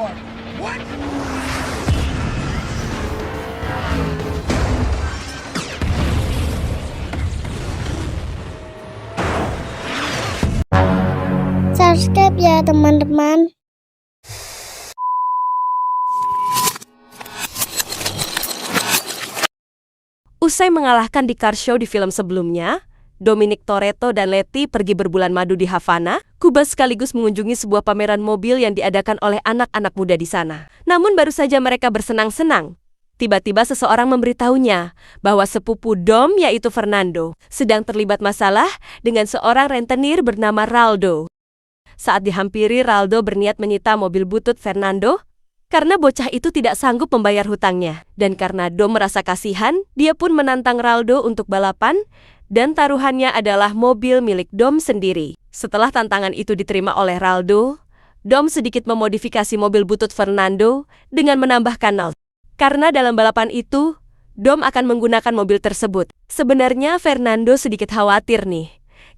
What? Subscribe ya teman-teman. Usai mengalahkan di car show di film sebelumnya, Dominic Toretto dan Letty pergi berbulan madu di Havana. Cuba sekaligus mengunjungi sebuah pameran mobil yang diadakan oleh anak-anak muda di sana. Namun baru saja mereka bersenang-senang, tiba-tiba seseorang memberitahunya bahwa sepupu Dom, yaitu Fernando, sedang terlibat masalah dengan seorang rentenir bernama Raldo. Saat dihampiri, Raldo berniat menyita mobil butut Fernando karena bocah itu tidak sanggup membayar hutangnya. Dan karena Dom merasa kasihan, dia pun menantang Raldo untuk balapan, dan taruhannya adalah mobil milik Dom sendiri. Setelah tantangan itu diterima oleh Raldo, Dom sedikit memodifikasi mobil butut Fernando dengan menambahkan knalpot. Karena dalam balapan itu, Dom akan menggunakan mobil tersebut. Sebenarnya Fernando sedikit khawatir nih,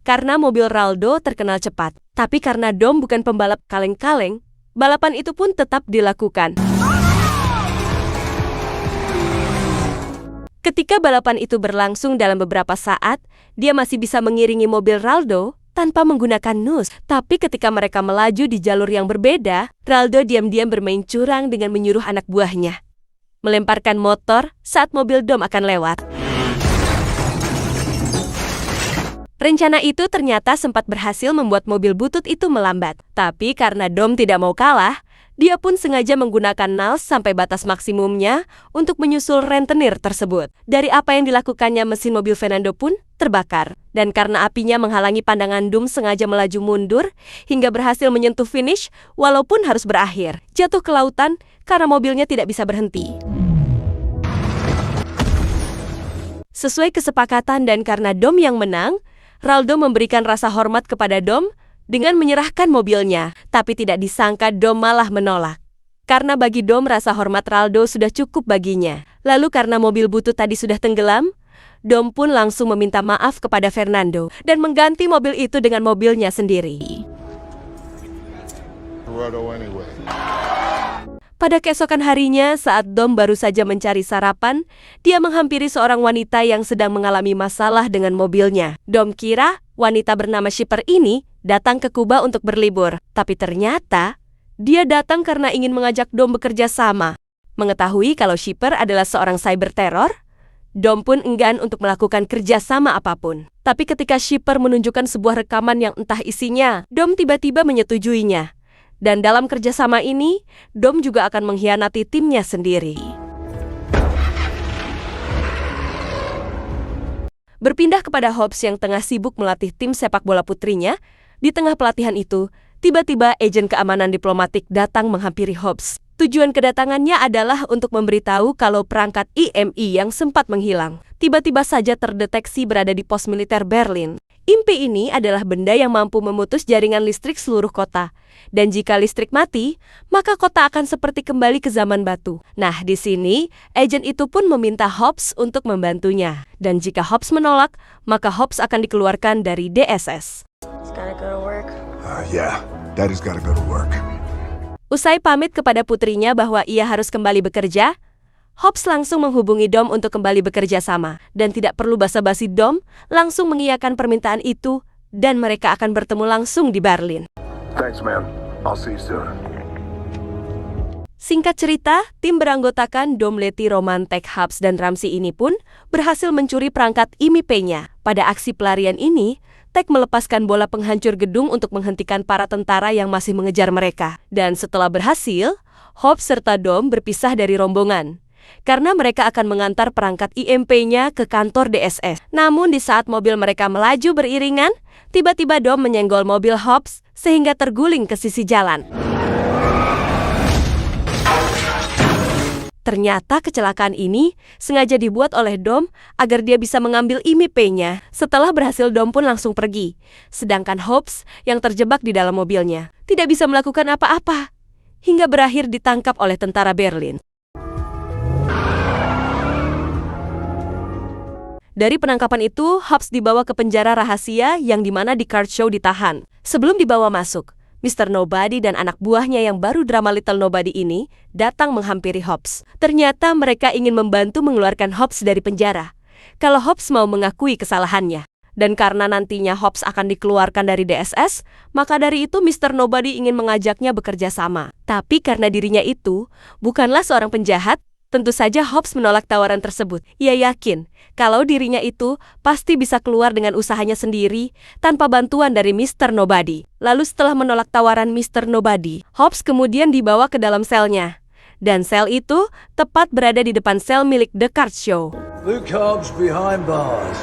karena mobil Raldo terkenal cepat. Tapi karena Dom bukan pembalap kaleng-kaleng, balapan itu pun tetap dilakukan. Ketika balapan itu berlangsung dalam beberapa saat, dia masih bisa mengiringi mobil Raldo tanpa menggunakan nus. Tapi ketika mereka melaju di jalur yang berbeda, Raldo diam-diam bermain curang dengan menyuruh anak buahnya melemparkan motor saat mobil Dom akan lewat. Rencana itu ternyata sempat berhasil membuat mobil butut itu melambat. Tapi karena Dom tidak mau kalah, dia pun sengaja menggunakan nals sampai batas maksimumnya untuk menyusul rentenir tersebut. Dari apa yang dilakukannya, mesin mobil Fernando pun terbakar. Dan karena apinya menghalangi pandangan, Dom sengaja melaju mundur hingga berhasil menyentuh finish walaupun harus berakhir jatuh ke lautan karena mobilnya tidak bisa berhenti. Sesuai kesepakatan dan karena Dom yang menang, Raldo memberikan rasa hormat kepada Dom dengan menyerahkan mobilnya. Tapi tidak disangka Dom malah menolak. Karena bagi Dom rasa hormat Raldo sudah cukup baginya. Lalu karena mobil butut tadi sudah tenggelam, Dom pun langsung meminta maaf kepada Fernando dan mengganti mobil itu dengan mobilnya sendiri. Pada keesokan harinya, saat Dom baru saja mencari sarapan, dia menghampiri seorang wanita yang sedang mengalami masalah dengan mobilnya. Dom kira wanita bernama Shipper ini datang ke Kuba untuk berlibur. Tapi ternyata, dia datang karena ingin mengajak Dom bekerja sama. Mengetahui kalau Shipper adalah seorang cyber teror, Dom pun enggan untuk melakukan kerjasama apapun. Tapi ketika Shipper menunjukkan sebuah rekaman yang entah isinya, Dom tiba-tiba menyetujuinya. Dan dalam kerjasama ini, Dom juga akan mengkhianati timnya sendiri. Berpindah kepada Hobbs yang tengah sibuk melatih tim sepak bola putrinya, di tengah pelatihan itu, tiba-tiba agen keamanan diplomatik datang menghampiri Hobbs. Tujuan kedatangannya adalah untuk memberitahu kalau perangkat IMI yang sempat menghilang tiba-tiba saja terdeteksi berada di pos militer Berlin. IMPI ini adalah benda yang mampu memutus jaringan listrik seluruh kota. Dan jika listrik mati, maka kota akan seperti kembali ke zaman batu. Nah, di sini, agen itu pun meminta Hobbs untuk membantunya. Dan jika Hobbs menolak, maka Hobbs akan dikeluarkan dari DSS. Yeah, Daddy's gotta go to work. Usai pamit kepada putrinya bahwa ia harus kembali bekerja, Hobbs langsung menghubungi Dom untuk kembali bekerja sama. Dan tidak perlu basa-basi, Dom langsung mengiyakan permintaan itu dan mereka akan bertemu langsung di Berlin. Thanks, man. I'll see you soon. Singkat cerita, tim beranggotakan Dom, Letty, Roman, Tech, Hobbs, dan Ramsey ini pun berhasil mencuri perangkat IMIP-nya. Pada aksi pelarian ini, Tech melepaskan bola penghancur gedung untuk menghentikan para tentara yang masih mengejar mereka. Dan setelah berhasil, Hobbs serta Dom berpisah dari rombongan karena mereka akan mengantar perangkat IMP-nya ke kantor DSS. Namun di saat mobil mereka melaju beriringan, tiba-tiba Dom menyenggol mobil Hobbs sehingga terguling ke sisi jalan. Ternyata kecelakaan ini sengaja dibuat oleh Dom agar dia bisa mengambil IMIP-nya. Setelah berhasil, Dom pun langsung pergi. Sedangkan Hobbs yang terjebak di dalam mobilnya tidak bisa melakukan apa-apa hingga berakhir ditangkap oleh tentara Berlin. Dari penangkapan itu, Hobbs dibawa ke penjara rahasia yang dimana di Card Show ditahan. Sebelum dibawa masuk, Mr. Nobody dan anak buahnya yang baru drama Little Nobody ini datang menghampiri Hobbs. Ternyata mereka ingin membantu mengeluarkan Hobbs dari penjara. Kalau Hobbs mau mengakui kesalahannya. Dan karena nantinya Hobbs akan dikeluarkan dari DSS, maka dari itu Mr. Nobody ingin mengajaknya bekerja sama. Tapi karena dirinya itu bukanlah seorang penjahat, tentu saja Hobbs menolak tawaran tersebut. Ia yakin kalau dirinya itu pasti bisa keluar dengan usahanya sendiri tanpa bantuan dari Mr. Nobody. Lalu setelah menolak tawaran Mr. Nobody, Hobbs kemudian dibawa ke dalam selnya. Dan sel itu tepat berada di depan sel milik The Card Show. Luke Hobbs behind bars.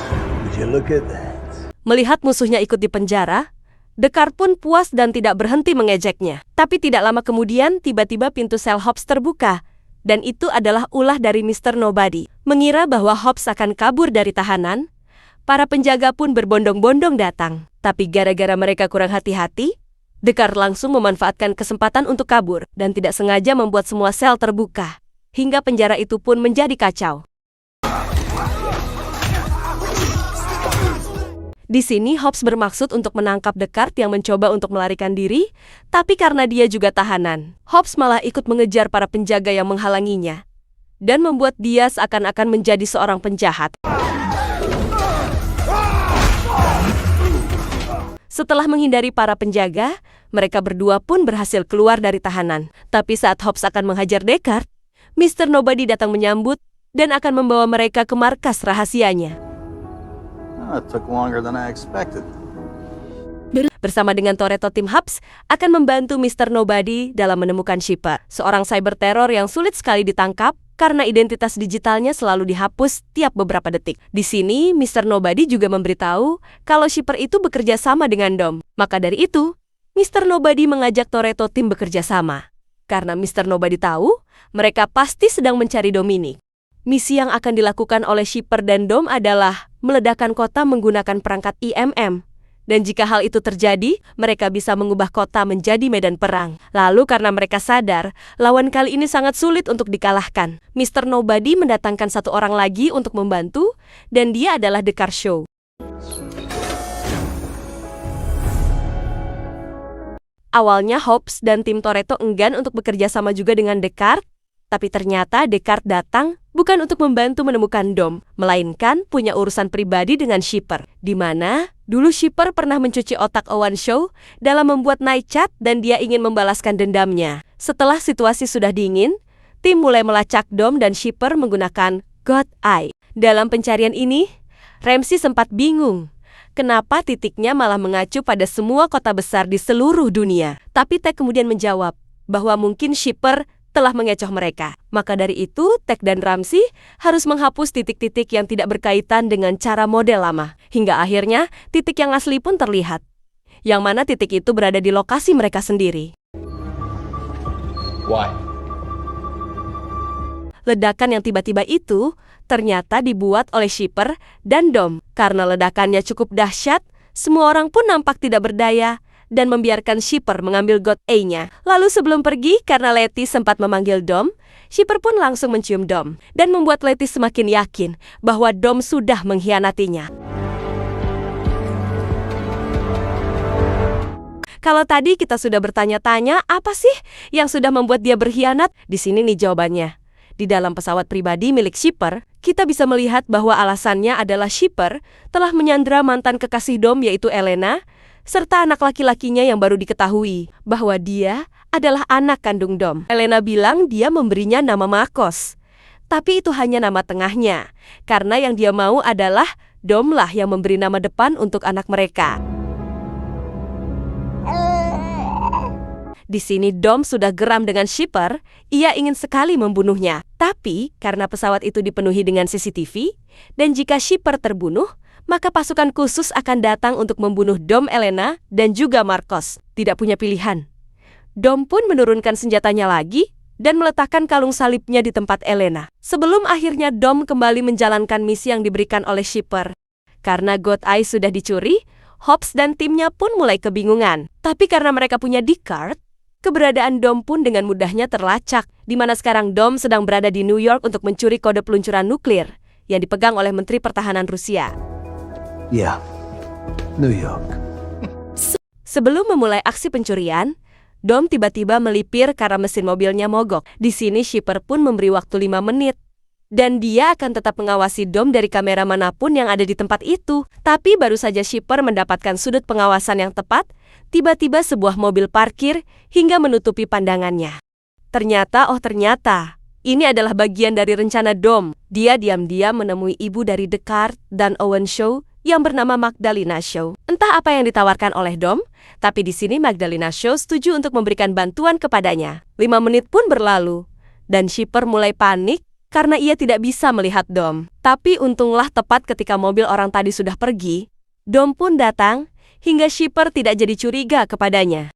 Would you look at that? Melihat musuhnya ikut di penjara, The Card pun puas dan tidak berhenti mengejeknya. Tapi tidak lama kemudian, tiba-tiba pintu sel Hobbs terbuka. Dan itu adalah ulah dari Mr. Nobody. Mengira bahwa Hobbs akan kabur dari tahanan, para penjaga pun berbondong-bondong datang. Tapi gara-gara mereka kurang hati-hati, The Card langsung memanfaatkan kesempatan untuk kabur dan tidak sengaja membuat semua sel terbuka. Hingga penjara itu pun menjadi kacau. Di sini Hobbs bermaksud untuk menangkap The Card yang mencoba untuk melarikan diri, tapi karena dia juga tahanan, Hobbs malah ikut mengejar para penjaga yang menghalanginya, dan membuat dia seakan-akan menjadi seorang penjahat. Setelah menghindari para penjaga, mereka berdua pun berhasil keluar dari tahanan. Tapi saat Hobbs akan menghajar The Card, Mr. Nobody datang menyambut dan akan membawa mereka ke markas rahasianya. It took longer than I expected. Bersama dengan Toretto, tim Hobbs akan membantu Mr. Nobody dalam menemukan Shipper, seorang cyber teror yang sulit sekali ditangkap karena identitas digitalnya selalu dihapus tiap beberapa detik. Di sini, Mr. Nobody juga memberitahu kalau Shipper itu bekerja sama dengan Dom. Maka dari itu, Mr. Nobody mengajak Toretto tim bekerja sama. Karena Mr. Nobody tahu, mereka pasti sedang mencari Dominic. Misi yang akan dilakukan oleh Shipper dan Dom adalah meledakkan kota menggunakan perangkat IMM. Dan jika hal itu terjadi, mereka bisa mengubah kota menjadi medan perang. Lalu karena mereka sadar, lawan kali ini sangat sulit untuk dikalahkan, Mr. Nobody mendatangkan satu orang lagi untuk membantu, dan dia adalah The Card Show. Awalnya Hobbs dan tim Toretto enggan untuk bekerja sama juga dengan The Card, tapi ternyata The Card datang bukan untuk membantu menemukan Dom, melainkan punya urusan pribadi dengan Shipper, di mana dulu Shipper pernah mencuci otak Owen Shaw dalam membuat night chat dan dia ingin membalaskan dendamnya. Setelah situasi sudah dingin, tim mulai melacak Dom dan Shipper menggunakan God Eye. Dalam pencarian ini, Ramsey sempat bingung. Kenapa titiknya malah mengacu pada semua kota besar di seluruh dunia? Tapi Tech kemudian menjawab bahwa mungkin Shipper telah mengecoh mereka. Maka dari itu, Tech dan Ramsey harus menghapus titik-titik yang tidak berkaitan dengan cara model lama. Hingga akhirnya, titik yang asli pun terlihat. Yang mana titik itu berada di lokasi mereka sendiri. Why? Ledakan yang tiba-tiba itu ternyata dibuat oleh Shipper dan Dom. Karena ledakannya cukup dahsyat, semua orang pun nampak tidak berdaya dan membiarkan Shipper mengambil God Eye-nya. Lalu sebelum pergi, karena Letty sempat memanggil Dom, Shipper pun langsung mencium Dom dan membuat Letty semakin yakin bahwa Dom sudah mengkhianatinya. Kalau tadi kita sudah bertanya-tanya, apa sih yang sudah membuat dia berkhianat? Di sini nih jawabannya. Di dalam pesawat pribadi milik Shipper, kita bisa melihat bahwa alasannya adalah Shipper telah menyandra mantan kekasih Dom yaitu Elena, serta anak laki-lakinya yang baru diketahui bahwa dia adalah anak kandung Dom. Elena bilang dia memberinya nama Marcos. Tapi itu hanya nama tengahnya, karena yang dia mau adalah Dom lah yang memberi nama depan untuk anak mereka. Di sini Dom sudah geram dengan Shipper, ia ingin sekali membunuhnya. Tapi karena pesawat itu dipenuhi dengan CCTV, dan jika Shipper terbunuh, maka pasukan khusus akan datang untuk membunuh Dom, Elena, dan juga Marcos. Tidak punya pilihan. Dom pun menurunkan senjatanya lagi dan meletakkan kalung salibnya di tempat Elena. Sebelum akhirnya Dom kembali menjalankan misi yang diberikan oleh Shipper. Karena God Eye sudah dicuri, Hobbs dan timnya pun mulai kebingungan. Tapi karena mereka punya D-Card, keberadaan Dom pun dengan mudahnya terlacak, di mana sekarang Dom sedang berada di New York untuk mencuri kode peluncuran nuklir yang dipegang oleh Menteri Pertahanan Rusia. Yeah, New York. Sebelum memulai aksi pencurian, Dom tiba-tiba melipir karena mesin mobilnya mogok. Di sini Shipper pun memberi waktu 5 menit. Dan dia akan tetap mengawasi Dom dari kamera manapun yang ada di tempat itu. Tapi baru saja Shipper mendapatkan sudut pengawasan yang tepat, tiba-tiba sebuah mobil parkir hingga menutupi pandangannya. Ternyata, ini adalah bagian dari rencana Dom. Dia diam-diam menemui ibu dari Descartes dan Owen Shaw yang bernama Magdalena Shaw. Entah apa yang ditawarkan oleh Dom, tapi di sini Magdalena Shaw setuju untuk memberikan bantuan kepadanya. 5 menit pun berlalu, dan Shipper mulai panik karena ia tidak bisa melihat Dom. Tapi untunglah tepat ketika mobil orang tadi sudah pergi, Dom pun datang hingga Shipper tidak jadi curiga kepadanya.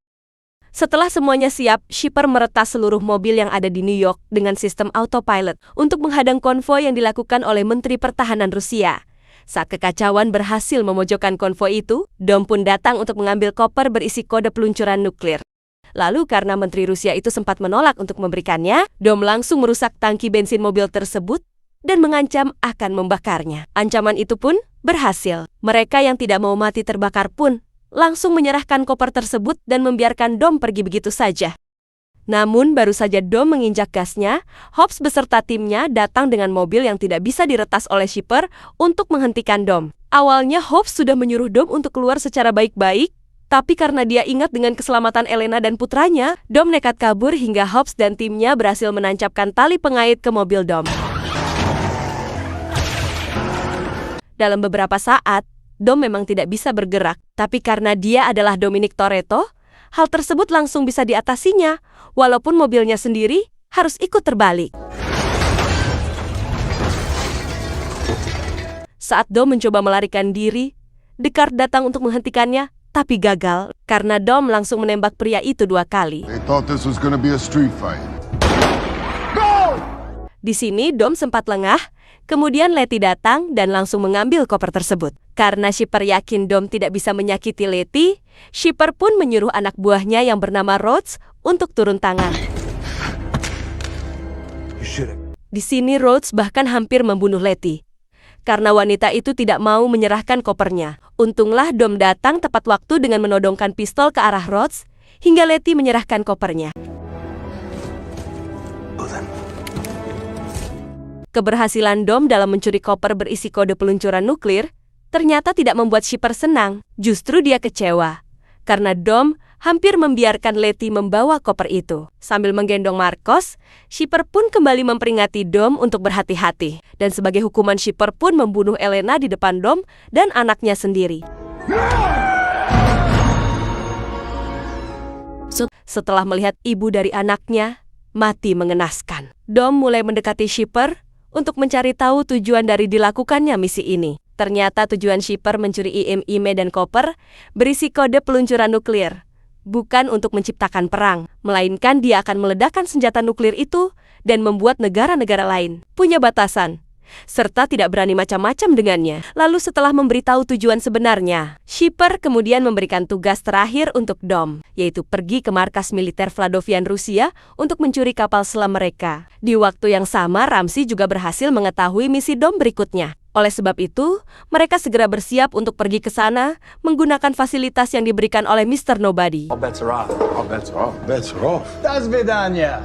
Setelah semuanya siap, Shipper meretas seluruh mobil yang ada di New York dengan sistem autopilot untuk menghadang konvoi yang dilakukan oleh Menteri Pertahanan Rusia. Saat kekacauan berhasil memojokkan konvoi itu, Dom pun datang untuk mengambil koper berisi kode peluncuran nuklir. Lalu karena Menteri Rusia itu sempat menolak untuk memberikannya, Dom langsung merusak tangki bensin mobil tersebut dan mengancam akan membakarnya. Ancaman itu pun berhasil. Mereka yang tidak mau mati terbakar pun langsung menyerahkan koper tersebut dan membiarkan Dom pergi begitu saja. Namun baru saja Dom menginjak gasnya, Hobbs beserta timnya datang dengan mobil yang tidak bisa diretas oleh Shipper untuk menghentikan Dom. Awalnya Hobbs sudah menyuruh Dom untuk keluar secara baik-baik, tapi karena dia ingat dengan keselamatan Elena dan putranya, Dom nekat kabur hingga Hobbs dan timnya berhasil menancapkan tali pengait ke mobil Dom. Dalam beberapa saat, Dom memang tidak bisa bergerak, tapi karena dia adalah Dominic Toretto, hal tersebut langsung bisa diatasinya, walaupun mobilnya sendiri harus ikut terbalik. Saat Dom mencoba melarikan diri, Descartes datang untuk menghentikannya, tapi gagal karena Dom langsung menembak pria itu 2 kali. They thought this was gonna be a street fight. Di sini Dom sempat lengah, kemudian Letty datang dan langsung mengambil koper tersebut. Karena Shipper yakin Dom tidak bisa menyakiti Letty, Shipper pun menyuruh anak buahnya yang bernama Rhodes untuk turun tangan. Di sini Rhodes bahkan hampir membunuh Letty. Karena wanita itu tidak mau menyerahkan kopernya. Untunglah Dom datang tepat waktu dengan menodongkan pistol ke arah Rhodes, hingga Letty menyerahkan kopernya. Keberhasilan Dom dalam mencuri koper berisi kode peluncuran nuklir ternyata tidak membuat Shipper senang, justru dia kecewa. Karena Dom hampir membiarkan Letty membawa koper itu. Sambil menggendong Marcos, Shipper pun kembali memperingati Dom untuk berhati-hati. Dan sebagai hukuman Shipper pun membunuh Elena di depan Dom dan anaknya sendiri. Setelah melihat ibu dari anaknya mati mengenaskan, Dom mulai mendekati Shipper untuk mencari tahu tujuan dari dilakukannya misi ini. Ternyata tujuan Shipper mencuri IMEI dan koper berisi kode peluncuran nuklir. Bukan untuk menciptakan perang, melainkan dia akan meledakkan senjata nuklir itu dan membuat negara-negara lain punya batasan, serta tidak berani macam-macam dengannya. Lalu setelah memberitahu tujuan sebenarnya, Shipper kemudian memberikan tugas terakhir untuk Dom, yaitu pergi ke markas militer Vladovian Rusia untuk mencuri kapal selam mereka. Di waktu yang sama, Ramsey juga berhasil mengetahui misi Dom berikutnya. Oleh sebab itu, mereka segera bersiap untuk pergi ke sana menggunakan fasilitas yang diberikan oleh Mr. Nobody. All bets are off. All bets are off. Bets are off. До свидания.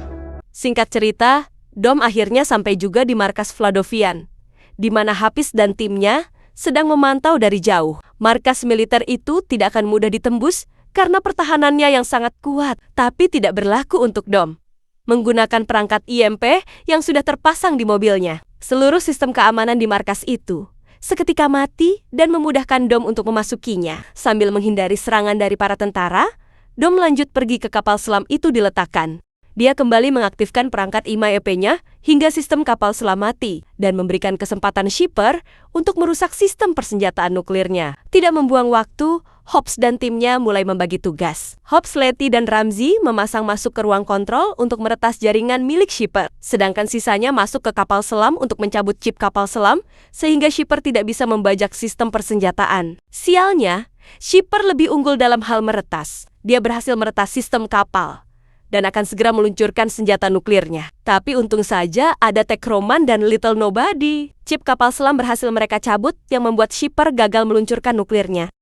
Singkat cerita, Dom akhirnya sampai juga di markas Vladovian, di mana Hafiz dan timnya sedang memantau dari jauh. Markas militer itu tidak akan mudah ditembus karena pertahanannya yang sangat kuat, tapi tidak berlaku untuk Dom. Menggunakan perangkat IMP yang sudah terpasang di mobilnya, seluruh sistem keamanan di markas itu seketika mati dan memudahkan Dom untuk memasukinya. Sambil menghindari serangan dari para tentara, Dom lanjut pergi ke kapal selam itu diletakkan. Dia kembali mengaktifkan perangkat IMAEP-nya hingga sistem kapal selam mati dan memberikan kesempatan Shipper untuk merusak sistem persenjataan nuklirnya. Tidak membuang waktu, Hobbs dan timnya mulai membagi tugas. Hobbs, Letty, dan Ramsey memasang masuk ke ruang kontrol untuk meretas jaringan milik Shipper. Sedangkan sisanya masuk ke kapal selam untuk mencabut chip kapal selam sehingga Shipper tidak bisa membajak sistem persenjataan. Sialnya, Shipper lebih unggul dalam hal meretas. Dia berhasil meretas sistem kapal dan akan segera meluncurkan senjata nuklirnya. Tapi untung saja ada Tekroman dan Little Nobody. Chip kapal selam berhasil mereka cabut yang membuat Shipper gagal meluncurkan nuklirnya.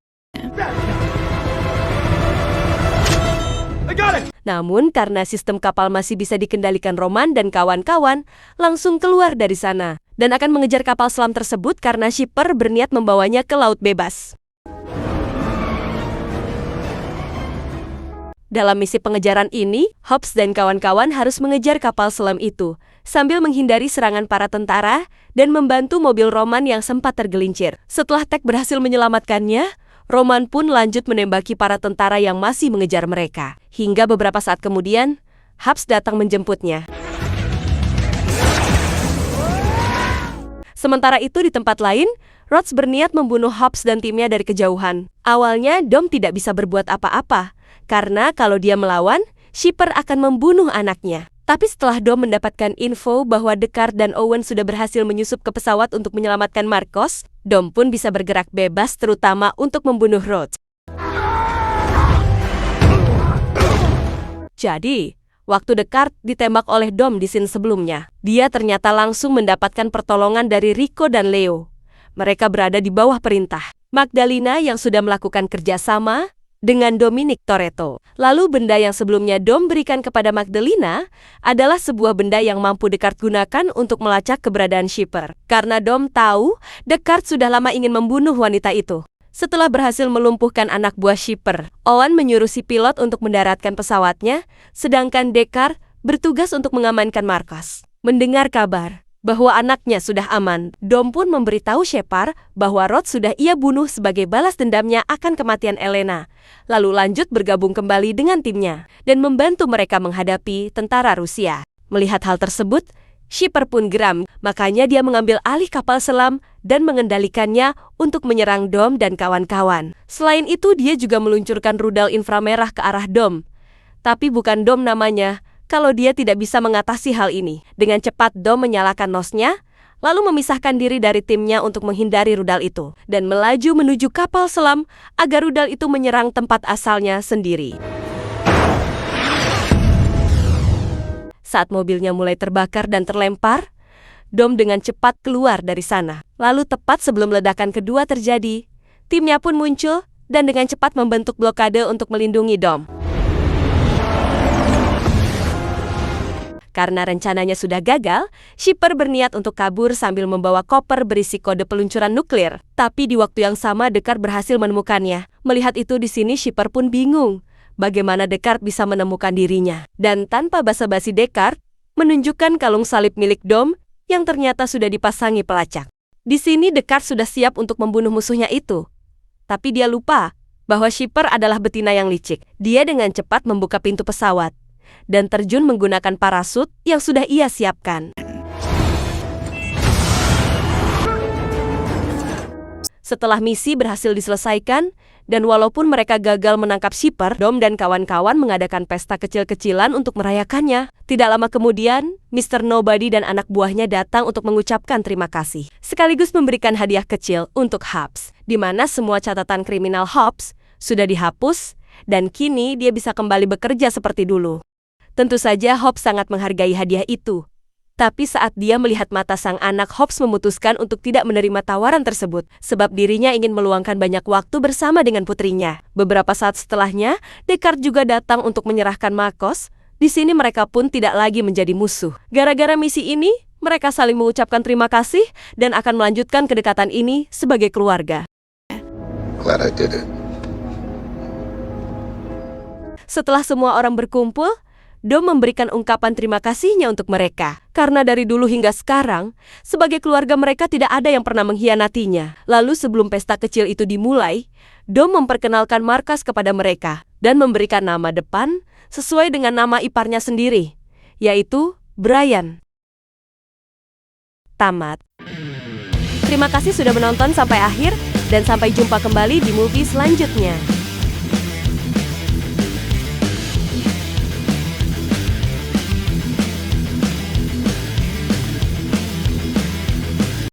Namun karena sistem kapal masih bisa dikendalikan Roman dan kawan-kawan, langsung keluar dari sana dan akan mengejar kapal selam tersebut karena shipper berniat membawanya ke laut bebas. Dalam misi pengejaran ini, Hobbs dan kawan-kawan harus mengejar kapal selam itu, sambil menghindari serangan para tentara dan membantu mobil Roman yang sempat tergelincir. Setelah Tech berhasil menyelamatkannya, Roman pun lanjut menembaki para tentara yang masih mengejar mereka. Hingga beberapa saat kemudian, Hobbs datang menjemputnya. Sementara itu di tempat lain, Rhodes berniat membunuh Hobbs dan timnya dari kejauhan. Awalnya, Dom tidak bisa berbuat apa-apa, karena kalau dia melawan, shipper akan membunuh anaknya. Tapi setelah Dom mendapatkan info bahwa Deckard dan Owen sudah berhasil menyusup ke pesawat untuk menyelamatkan Marcos, Dom pun bisa bergerak bebas terutama untuk membunuh Rhodes. Jadi, waktu Deckard ditembak oleh Dom di scene sebelumnya, dia ternyata langsung mendapatkan pertolongan dari Rico dan Leo. Mereka berada di bawah perintah Magdalena yang sudah melakukan kerjasama dengan Dominic Toretto. Lalu benda yang sebelumnya Dom berikan kepada Magdalena adalah sebuah benda yang mampu Deckard gunakan untuk melacak keberadaan shipper. Karena Dom tahu Deckard sudah lama ingin membunuh wanita itu. Setelah berhasil melumpuhkan anak buah shipper, Owen menyuruh si pilot untuk mendaratkan pesawatnya, sedangkan Deckard bertugas untuk mengamankan Marcos. Mendengar kabar bahwa anaknya sudah aman, Dom pun memberitahu Shepard bahwa Rhodes sudah ia bunuh sebagai balas dendamnya akan kematian Elena, lalu lanjut bergabung kembali dengan timnya dan membantu mereka menghadapi tentara Rusia. Melihat hal tersebut, shipper pun geram, makanya dia mengambil alih kapal selam dan mengendalikannya untuk menyerang Dom dan kawan-kawan. Selain itu, dia juga meluncurkan rudal inframerah ke arah Dom. Tapi bukan Dom namanya, kalau dia tidak bisa mengatasi hal ini. Dengan cepat Dom menyalakan nosnya, lalu memisahkan diri dari timnya untuk menghindari rudal itu, dan melaju menuju kapal selam agar rudal itu menyerang tempat asalnya sendiri. Saat mobilnya mulai terbakar dan terlempar, Dom dengan cepat keluar dari sana. Lalu tepat sebelum ledakan kedua terjadi, timnya pun muncul dan dengan cepat membentuk blokade untuk melindungi Dom. Karena rencananya sudah gagal, shipper berniat untuk kabur sambil membawa koper berisi kode peluncuran nuklir. Tapi di waktu yang sama Deckard berhasil menemukannya. Melihat itu di sini shipper pun bingung bagaimana Deckard bisa menemukan dirinya. Dan tanpa basa-basi Deckard menunjukkan kalung salib milik Dom yang ternyata sudah dipasangi pelacak. Di sini Deckard sudah siap untuk membunuh musuhnya itu. Tapi dia lupa bahwa shipper adalah betina yang licik. Dia dengan cepat membuka pintu pesawat dan terjun menggunakan parasut yang sudah ia siapkan. Setelah misi berhasil diselesaikan, dan walaupun mereka gagal menangkap shipper, Dom dan kawan-kawan mengadakan pesta kecil-kecilan untuk merayakannya. Tidak lama kemudian, Mr. Nobody dan anak buahnya datang untuk mengucapkan terima kasih, sekaligus memberikan hadiah kecil untuk Hobbs, di mana semua catatan kriminal Hobbs sudah dihapus, dan kini dia bisa kembali bekerja seperti dulu. Tentu saja Hobbs sangat menghargai hadiah itu. Tapi saat dia melihat mata sang anak, Hobbs memutuskan untuk tidak menerima tawaran tersebut, sebab dirinya ingin meluangkan banyak waktu bersama dengan putrinya. Beberapa saat setelahnya, Deckard juga datang untuk menyerahkan Marcos. Di sini mereka pun tidak lagi menjadi musuh. Gara-gara misi ini, mereka saling mengucapkan terima kasih dan akan melanjutkan kedekatan ini sebagai keluarga. Glad I did it. Setelah semua orang berkumpul, Dom memberikan ungkapan terima kasihnya untuk mereka. Karena dari dulu hingga sekarang, sebagai keluarga mereka tidak ada yang pernah mengkhianatinya. Lalu sebelum pesta kecil itu dimulai, Dom memperkenalkan Marcos kepada mereka dan memberikan nama depan sesuai dengan nama iparnya sendiri, yaitu Brian. Tamat. Terima kasih sudah menonton sampai akhir dan sampai jumpa kembali di movie selanjutnya.